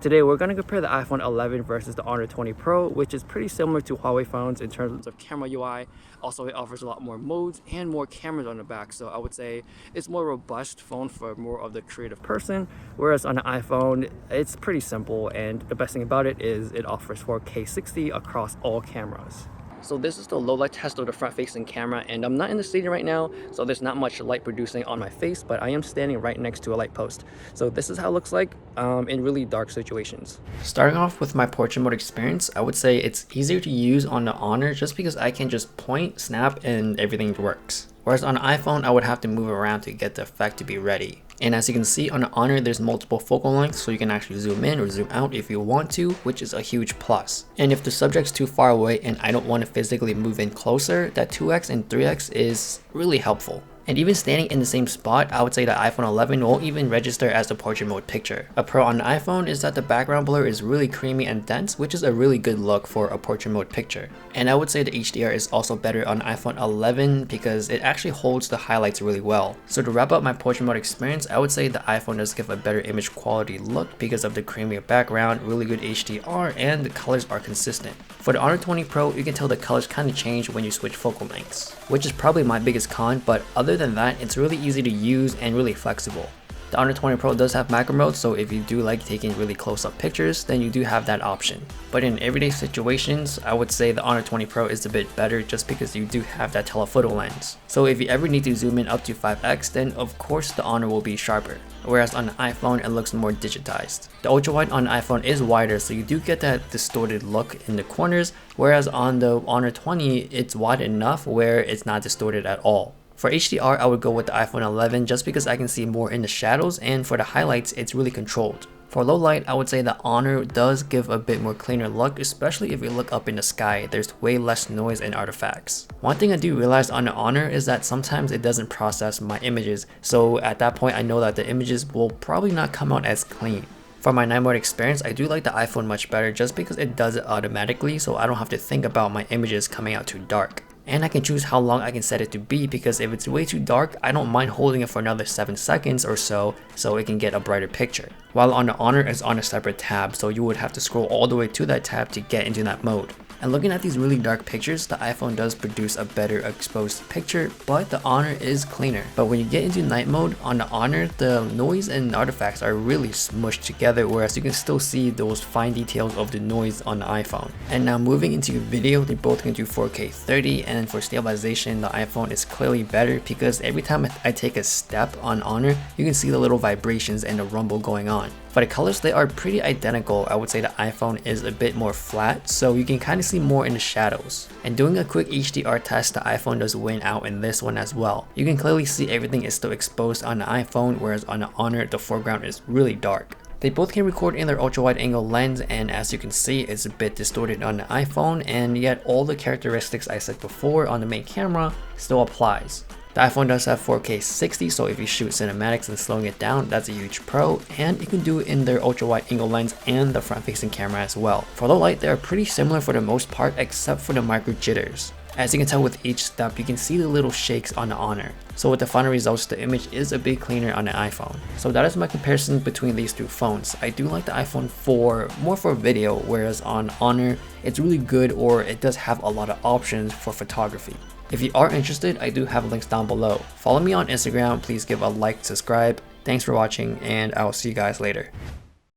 Today we're going to compare the iPhone 11 versus the Honor 20 Pro, which is pretty similar to Huawei phones in terms of camera UI. Also, it offers a lot more modes and more cameras on the back, so I would say it's more robust phone for more of the creative person, whereas on the iPhone it's pretty simple, and the best thing about it is it offers 4K 60 across all cameras. So this is the low light test of the front facing camera, and I'm not in the stadium right now, so there's not much light producing on my face, but I am standing right next to a light post. So this is how it looks like in really dark situations. Starting off with my portrait mode experience, I would say it's easier to use on the Honor just because I can just point, snap, and everything works. Whereas on an iPhone, I would have to move around to get the effect to be ready. And as you can see on the Honor, there's multiple focal lengths, so you can actually zoom in or zoom out if you want to, which is a huge plus. And if the subject's too far away and I don't want to physically move in closer, that 2x and 3x is really helpful. And even standing in the same spot, I would say the iPhone 11 won't even register as a portrait mode picture. A pro on the iPhone is that the background blur is really creamy and dense, which is a really good look for a portrait mode picture. And I would say the HDR is also better on iPhone 11 because it actually holds the highlights really well. So to wrap up my portrait mode experience, I would say the iPhone does give a better image quality look because of the creamier background, really good HDR, and the colors are consistent. For the Honor 20 Pro, you can tell the colors kind of change when you switch focal lengths, which is probably my biggest con, but other than that, it's really easy to use and really flexible. The Honor 20 Pro does have macro mode, so if you do like taking really close-up pictures, then you do have that option. But in everyday situations, I would say the Honor 20 Pro is a bit better just because you do have that telephoto lens. So if you ever need to zoom in up to 5x, then of course the Honor will be sharper. Whereas on the iPhone, it looks more digitized. The ultra-wide on the iPhone is wider, so you do get that distorted look in the corners, whereas on the Honor 20, it's wide enough where it's not distorted at all. For HDR, I would go with the iPhone 11 just because I can see more in the shadows, and for the highlights, it's really controlled. For low light, I would say the Honor does give a bit more cleaner look, especially if you look up in the sky. There's way less noise and artifacts. One thing I do realize on the Honor is that sometimes it doesn't process my images, so at that point I know that the images will probably not come out as clean. For my night mode experience, I do like the iPhone much better just because it does it automatically, so I don't have to think about my images coming out too dark. And I can choose how long I can set it to be, because if it's way too dark, I don't mind holding it for another 7 seconds or so it can get a brighter picture. While on the Honor, it's on a separate tab, so you would have to scroll all the way to that tab to get into that mode. And looking at these really dark pictures, the iPhone does produce a better exposed picture, but the Honor is cleaner. But when you get into night mode, on the Honor, the noise and artifacts are really smushed together, whereas you can still see those fine details of the noise on the iPhone. And now moving into video, they both can do 4K 30, and for stabilization, the iPhone is clearly better because every time I take a step on Honor, you can see the little vibrations and the rumble going on. For the colors, they are pretty identical. I would say the iPhone is a bit more flat, so you can kind of see more in the shadows. And doing a quick HDR test, the iPhone does win out in this one as well. You can clearly see everything is still exposed on the iPhone, whereas on the Honor, the foreground is really dark. They both can record in their ultra-wide angle lens, and as you can see, it's a bit distorted on the iPhone, and yet all the characteristics I said before on the main camera still applies. The iPhone does have 4K 60, so if you shoot cinematics and slowing it down, that's a huge pro, and you can do it in their ultra-wide angle lens and the front-facing camera as well. For low light, they are pretty similar for the most part, except for the micro jitters. As you can tell with each step, you can see the little shakes on the Honor. So with the final results, the image is a bit cleaner on the iPhone. So that is my comparison between these two phones. I do like the iPhone more for video, whereas on Honor, it's really good, or it does have a lot of options for photography. If you are interested, I do have links down below. Follow me on Instagram, please give a like, subscribe. Thanks for watching, and I will see you guys later.